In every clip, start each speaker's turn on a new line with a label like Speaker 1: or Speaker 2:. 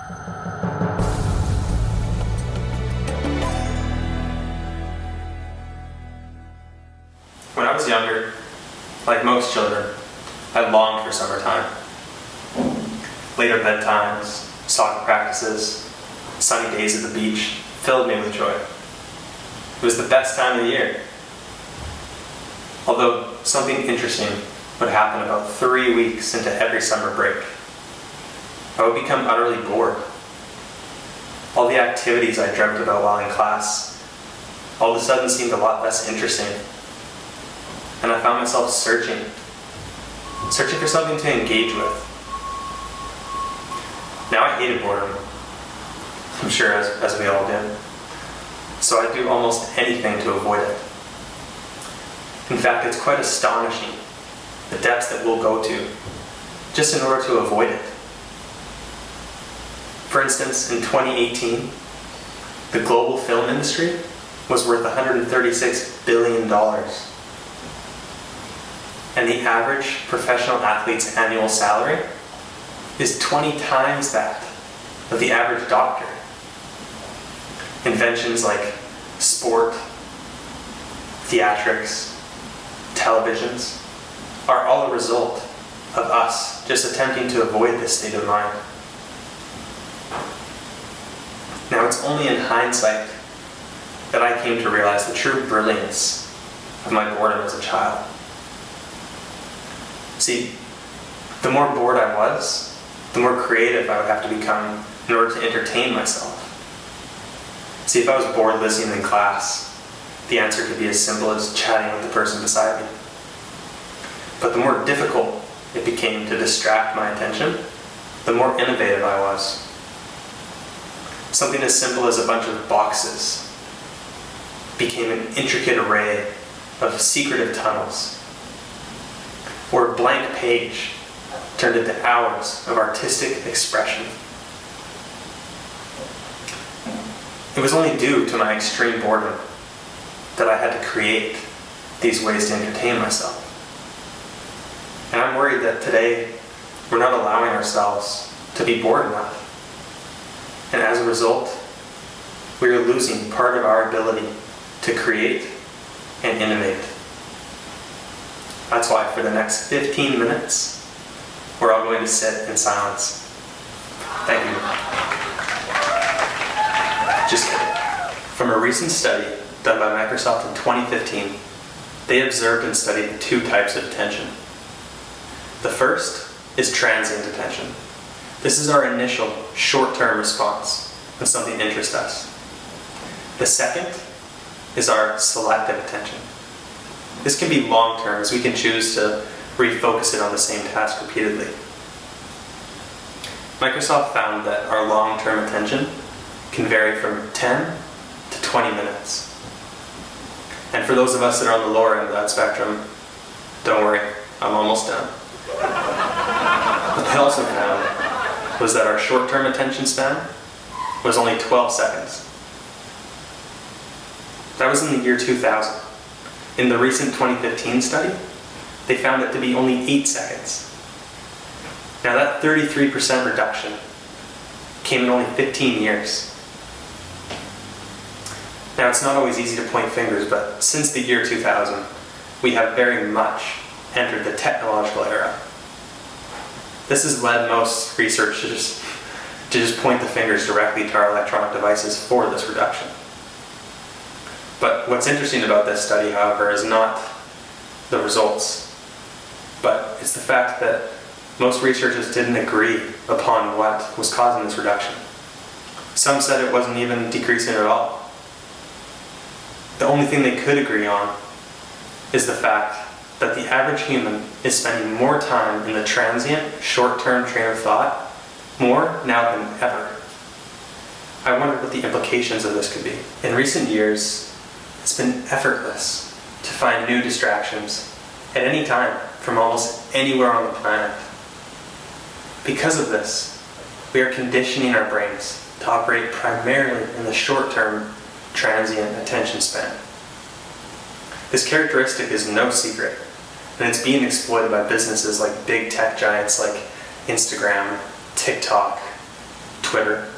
Speaker 1: When I was younger, like most children, I longed for summertime. Later bedtimes, soccer practices, sunny days at the beach filled me with joy. It was the best time of the year. Although something interesting would happen about 3 weeks into every summer break. I would become utterly bored. All the activities I dreamt about while in class all of a sudden seemed a lot less interesting. And I found myself searching for something to engage with. Now I hated boredom. I'm sure as we all do. So I do almost anything to avoid it. In fact, it's quite astonishing the depths that we'll go to just in order to avoid it. For instance, in 2018, the global film industry was worth $136 billion. And the average professional athlete's annual salary is 20 times that of the average doctor. Inventions like sport, theatrics, televisions are all a result of us just attempting to avoid this state of mind. Now, it's only in hindsight that I came to realize the true brilliance of my boredom as a child. See, the more bored I was, the more creative I would have to become in order to entertain myself. See, if I was bored listening in class, the answer could be as simple as chatting with the person beside me. But the more difficult it became to distract my attention, the more innovative I was. Something as simple as a bunch of boxes became an intricate array of secretive tunnels, or a blank page turned into hours of artistic expression. It was only due to my extreme boredom that I had to create these ways to entertain myself. And I'm worried that today we're not allowing ourselves to be bored enough. And as a result, we are losing part of our ability to create and innovate. That's why for the next 15 minutes, we're all going to sit in silence. Thank you. Just kidding. From a recent study done by Microsoft in 2015, they observed and studied 2 types of attention. The first is transient attention. This is our initial short-term response when something interests us. The second is our selective attention. This can be long-term, as we can choose to refocus it on the same task repeatedly. Microsoft found that our long-term attention can vary from 10 to 20 minutes. And for those of us that are on the lower end of that spectrum, don't worry, I'm almost done. What they also found was that our short-term attention span was only 12 seconds. That was in the year 2000. In the recent 2015 study, they found it to be only 8 seconds. Now that 33% reduction came in only 15 years. Now it's not always easy to point fingers, but since the year 2000, we have very much entered the technological era. This has led most researchers to just point the fingers directly to our electronic devices for this reduction. But what's interesting about this study, however, is not the results, but it's the fact that most researchers didn't agree upon what was causing this reduction. Some said it wasn't even decreasing at all. The only thing they could agree on is the fact that the average human is spending more time in the transient, short-term train of thought, more now than ever. I wondered what the implications of this could be. In recent years, it's been effortless to find new distractions at any time from almost anywhere on the planet. Because of this, we are conditioning our brains to operate primarily in the short-term, transient attention span. This characteristic is no secret, and it's being exploited by businesses like big tech giants like Instagram, TikTok, Twitter.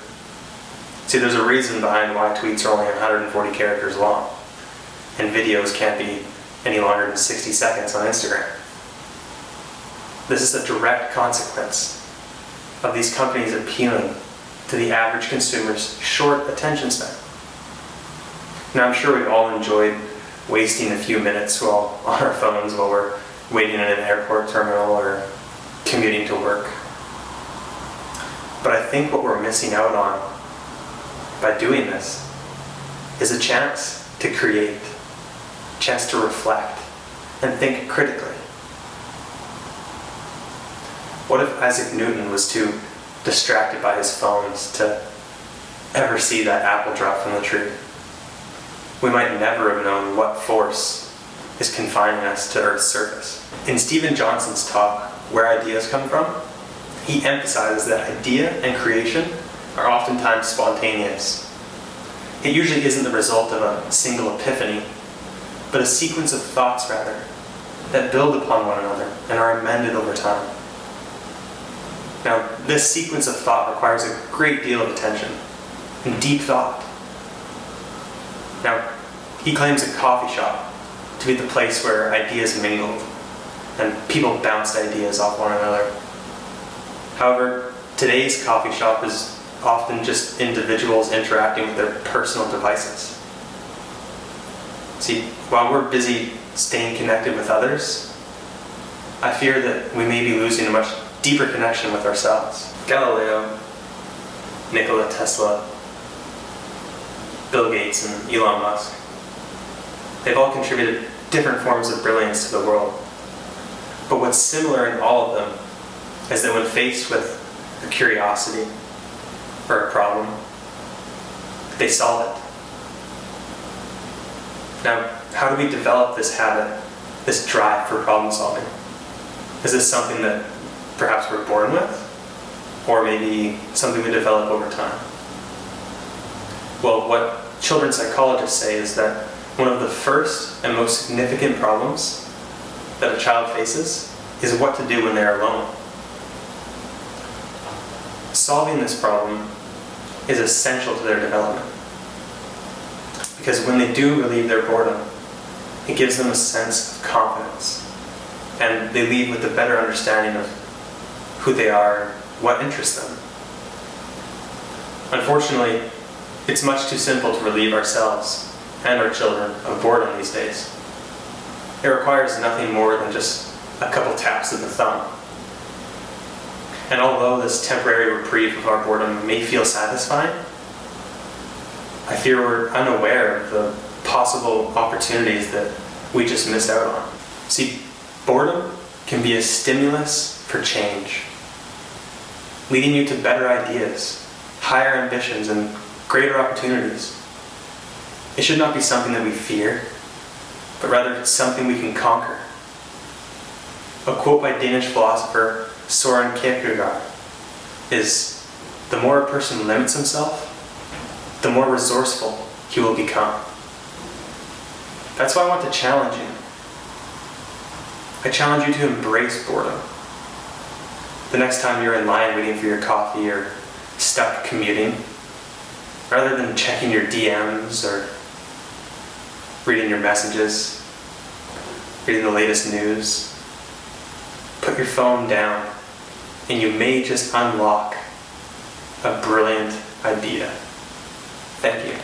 Speaker 1: See, there's a reason behind why tweets are only 140 characters long, and videos can't be any longer than 60 seconds on Instagram. This is a direct consequence of these companies appealing to the average consumer's short attention span. Now, I'm sure we've all enjoyed wasting a few minutes while on our phones while we're waiting in an airport terminal or commuting to work. But I think what we're missing out on by doing this is a chance to create, a chance to reflect, and think critically. What if Isaac Newton was too distracted by his phones to ever see that apple drop from the tree? We might never have known what force is confining us to Earth's surface. In Stephen Johnson's talk, Where Ideas Come From, he emphasizes that idea and creation are oftentimes spontaneous. It usually isn't the result of a single epiphany, but a sequence of thoughts, rather, that build upon one another and are amended over time. Now, this sequence of thought requires a great deal of attention and deep thought. Now, he claims a coffee shop to be the place where ideas mingled and people bounced ideas off one another. However, today's coffee shop is often just individuals interacting with their personal devices. See, while we're busy staying connected with others, I fear that we may be losing a much deeper connection with ourselves. Galileo, Nikola Tesla, Bill Gates, and Elon Musk, they've all contributed different forms of brilliance to the world. But what's similar in all of them is that when faced with a curiosity or a problem, they solve it. Now, how do we develop this habit, this drive for problem solving? Is this something that perhaps we're born with, or maybe something we develop over time? Well, what children's psychologists say is that one of the first and most significant problems that a child faces is what to do when they're alone. Solving this problem is essential to their development, because when they do relieve their boredom, it gives them a sense of confidence, and they leave with a better understanding of who they are and what interests them. Unfortunately, it's much too simple to relieve ourselves and our children of boredom these days. It requires nothing more than just a couple taps of the thumb. And although this temporary reprieve of our boredom may feel satisfying, I fear we're unaware of the possible opportunities that we just missed out on. See, boredom can be a stimulus for change, leading you to better ideas, higher ambitions, and greater opportunities. It should not be something that we fear, but rather something we can conquer. A quote by Danish philosopher Søren Kierkegaard is, "The more a person limits himself, the more resourceful he will become." That's why I want to challenge you. I challenge you to embrace boredom. The next time you're in line waiting for your coffee or stuck commuting, rather than checking your DMs or reading your messages, reading the latest news, put your phone down and you may just unlock a brilliant idea. Thank you.